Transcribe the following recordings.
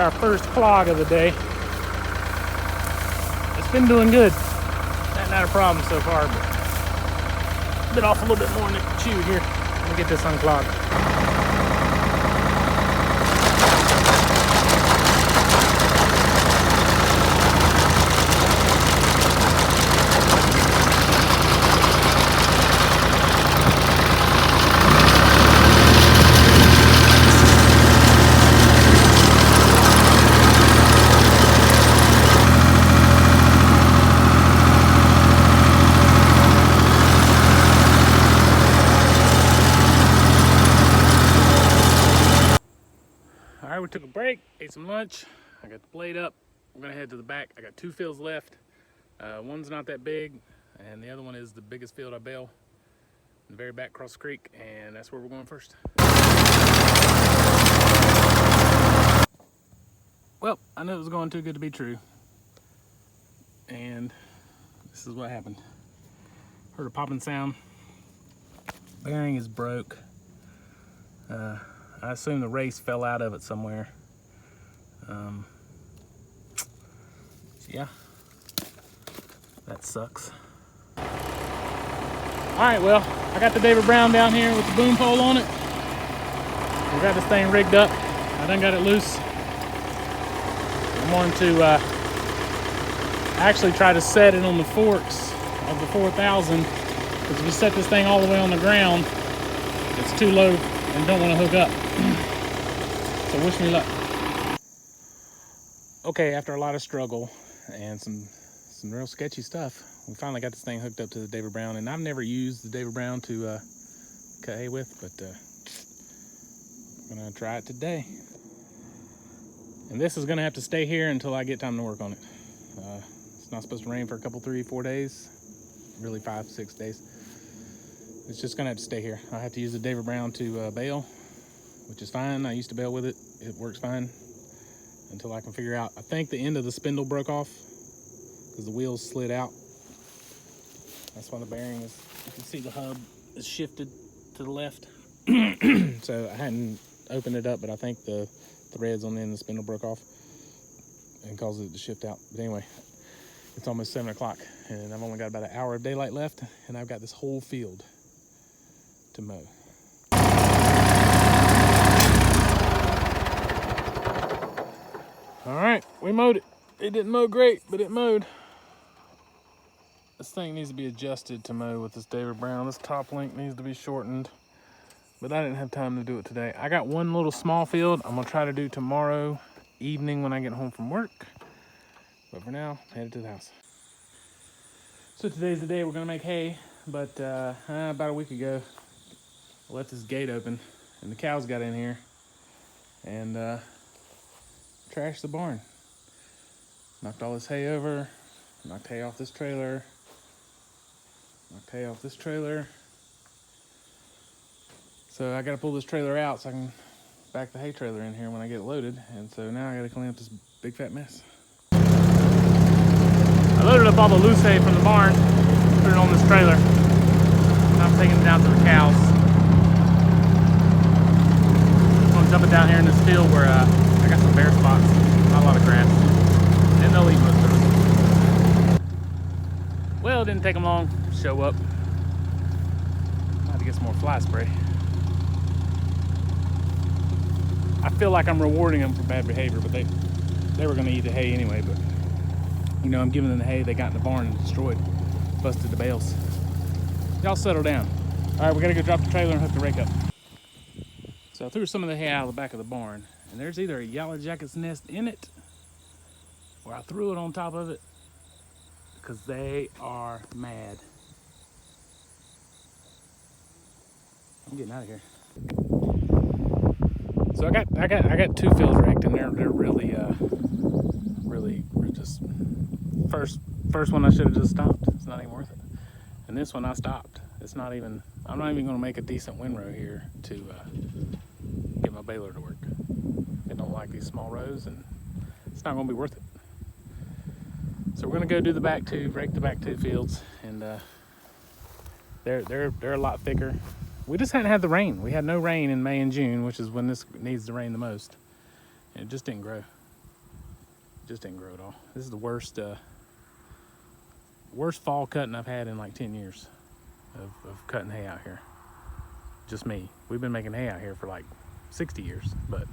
our first clog of the day. It's been doing good. Not a problem so far, but bit off a little bit more than it chewed here. Let me get this unclogged. All right, we took a break, ate some lunch. I got the blade up. I'm gonna head to the back. I got 2 fields left. One's not that big, and the other one is the biggest field I bale in the very back across the creek, and that's where we're going first. Well, I knew it was going too good to be true, and this is what happened. Heard a popping sound. Bearing is broke. I assume the race fell out of it somewhere. Yeah, that sucks. All right, well, I got the David Brown down here with the boom pole on it. We got this thing rigged up. I done got it loose. I'm going to actually try to set it on the forks of the 4000, because if you set this thing all the way on the ground, it's too low and don't want to hook up. So wish me luck. Okay, after a lot of struggle and some real sketchy stuff, we finally got this thing hooked up to the David Brown, and I've never used the David Brown to cut hay with, but I'm gonna try it today. And this is gonna have to stay here until I get time to work on it. It's not supposed to rain for a couple, 3-4 days, really 5-6 days. It's just gonna have to stay here. I have to use the David Brown to bale, which is fine. I used to bale with it. It works fine until I can figure out. I think the end of the spindle broke off because the wheels slid out. That's why the bearing is, you can see the hub is shifted to the left. So I hadn't opened it up, but I think the threads on the end of the spindle broke off and caused it to shift out. But anyway, it's almost 7 o'clock and I've only got about an hour of daylight left, and I've got this whole field to mow. All right, we mowed it. It didn't mow great, but it mowed. This thing needs to be adjusted to mow with this David Brown. This top link needs to be shortened, but I didn't have time to do it today. I got one little small field I'm gonna try to do tomorrow evening when I get home from work. But for now, headed to the house. So today's the day we're gonna make hay, but about a week ago, I left this gate open and the cows got in here and trashed the barn. Knocked all this hay over, knocked hay off this trailer, knocked hay off this trailer. So I gotta pull this trailer out so I can back the hay trailer in here when I get it loaded. And so now I gotta clean up this big fat mess. I loaded up all the loose hay from the barn, put it on this trailer. Now I'm taking it down to the cows. I'm gonna dump it down here in this field where I got some bare spots, not a lot of grass, and they'll eat most of it. Well, it didn't take them long to show up. I have to get some more fly spray. I feel like I'm rewarding them for bad behavior, but they were gonna eat the hay anyway, but you know, I'm giving them the hay they got in the barn and destroyed, busted the bales. Y'all settle down. All right, we gotta go drop the trailer and hook the rake up. So I threw some of the hay out of the back of the barn, and there's either a yellow jacket's nest in it, or I threw it on top of it, because they are mad. I'm getting out of here. So I got 2 fields raked, and they're really just first one I should have just stopped. It's not even worth it. And this one I stopped. It's not even. I'm not even going to make a decent windrow here to get my baler to work. I don't like these small rows, and it's not going to be worth it. So we're going to go do the back 2, rake the back 2 fields, and they're a lot thicker. We just hadn't had the rain. We had no rain in May and June, which is when this needs to rain the most. And it just didn't grow. Just didn't grow at all. This is the worst worst fall cutting I've had in like 10 years of cutting hay out here. Just me. We've been making hay out here for like 60 years, but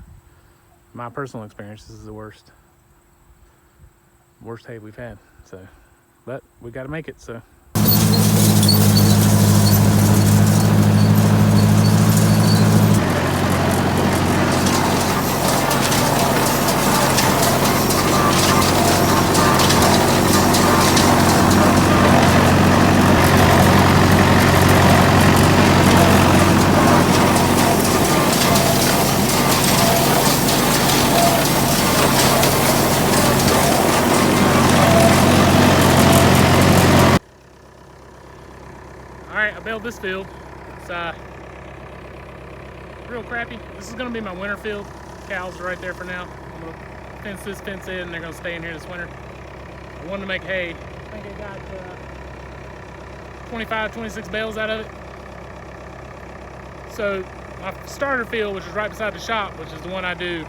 my personal experience, this is the worst hay we've had. So, but we got to make it. So. Alright, I baled this field. It's real crappy. This is gonna be my winter field. Cows are right there for now. I'm gonna fence this fence in and they're gonna stay in here this winter. I wanted to make hay. I think I got 25, 26 bales out of it. So my starter field, which is right beside the shop, which is the one I do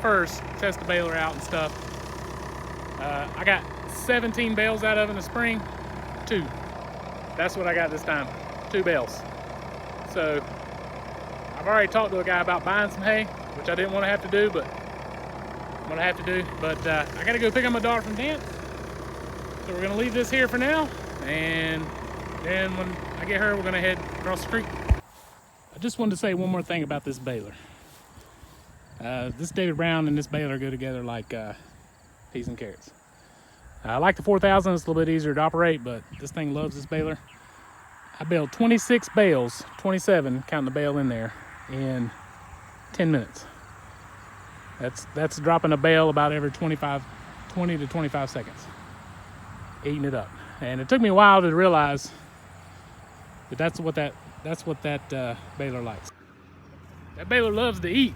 first, test the baler out and stuff. I got 17 bales out of in the spring, 2. That's what I got this time, 2 bales. So I've already talked to a guy about buying some hay, which I didn't want to have to do, but I'm gonna have to do. But I gotta go pick up my daughter from dance. So we're gonna leave this here for now, and then when I get her, we're gonna head across the creek. I just wanted to say one more thing about this baler. This David Brown and this baler go together like peas and carrots. I like the 4000, it's a little bit easier to operate, but this thing loves this baler. I baled 26 bales, 27, counting the bale in there, in 10 minutes. That's dropping a bale about every 20 to 25 seconds. Eating it up. And it took me a while to realize that that's what that baler likes. That baler loves to eat.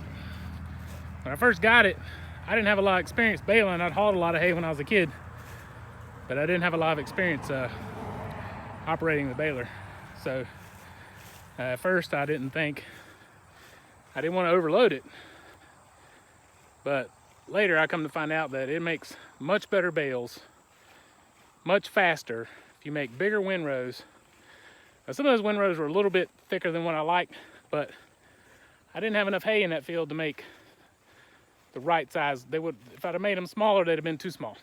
When I first got it, I didn't have a lot of experience baling. I'd hauled a lot of hay when I was a kid, but I didn't have a lot of experience operating the baler. So at first I didn't want to overload it. But later I come to find out that it makes much better bales, much faster if you make bigger windrows. Now, some of those windrows were a little bit thicker than what I liked, but I didn't have enough hay in that field to make the right size. If I'd have made them smaller, they'd have been too small.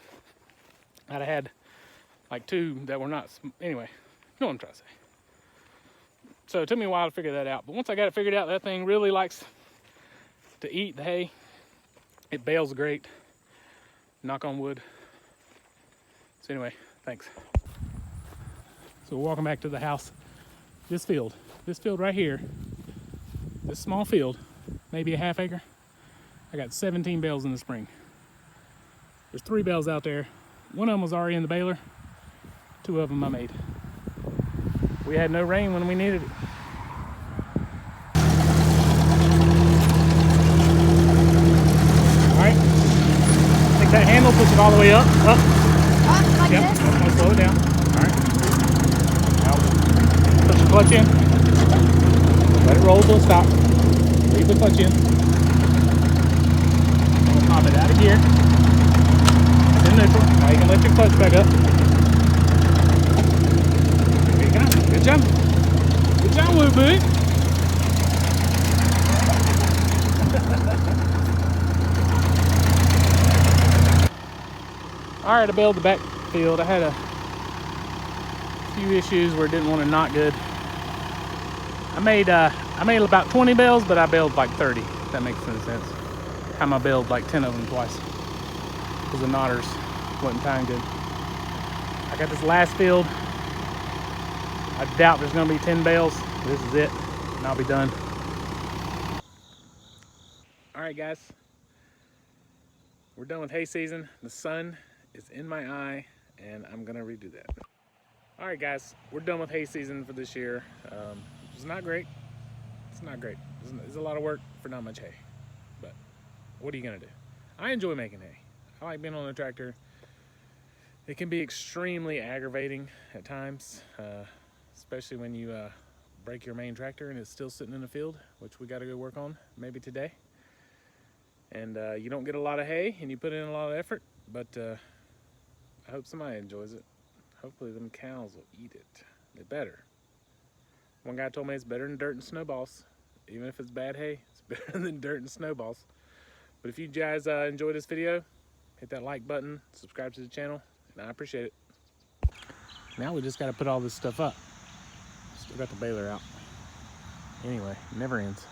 I'd have had like 2 that were not, anyway, you know what I'm trying to say. So it took me a while to figure that out, but once I got it figured out, that thing really likes to eat the hay. It bales great, knock on wood. So anyway, thanks. So we're walking back to the house. This field right here, this small field, maybe a half acre, I got 17 bales in the spring. There's 3 bales out there. One of them was already in the baler. 2 of them I made. We had no rain when we needed it. All right. Take that handle, push it all the way up. Up. Like yep. this? I'm gonna slow it down. All right. Now push the clutch in. Let it roll till it stops. Leave the clutch in. We'll pop it out of gear. It's in neutral. Now you can lift your clutch back up. There you go. Good job. Good job, little big. All right, I baled the back field. I had a few issues where it didn't want to knot good. I made about 20 bales, but I baled like 30. If that makes any sense. I baled like 10 of them twice because the knotters wasn't tying good. I got this last field. I doubt there's gonna be 10 bales. This is it, and I'll be done. All right, guys. We're done with hay season. The sun is in my eye, and I'm gonna redo that. All right, guys. We're done with hay season for this year. It's not great. It's not great. It's a lot of work for not much hay. But what are you gonna do? I enjoy making hay. I like being on the tractor. It can be extremely aggravating at times, especially when you break your main tractor and it's still sitting in the field, which we got to go work on maybe today. And you don't get a lot of hay and you put in a lot of effort, but I hope somebody enjoys it. Hopefully them cows will eat it. They better. One guy told me it's better than dirt and snowballs. Even if it's bad hay, it's better than dirt and snowballs. But if you guys enjoyed this video, hit that like button, subscribe to the channel, and I appreciate it. Now we just got to put all this stuff up. Still got the baler out. Anyway, never ends.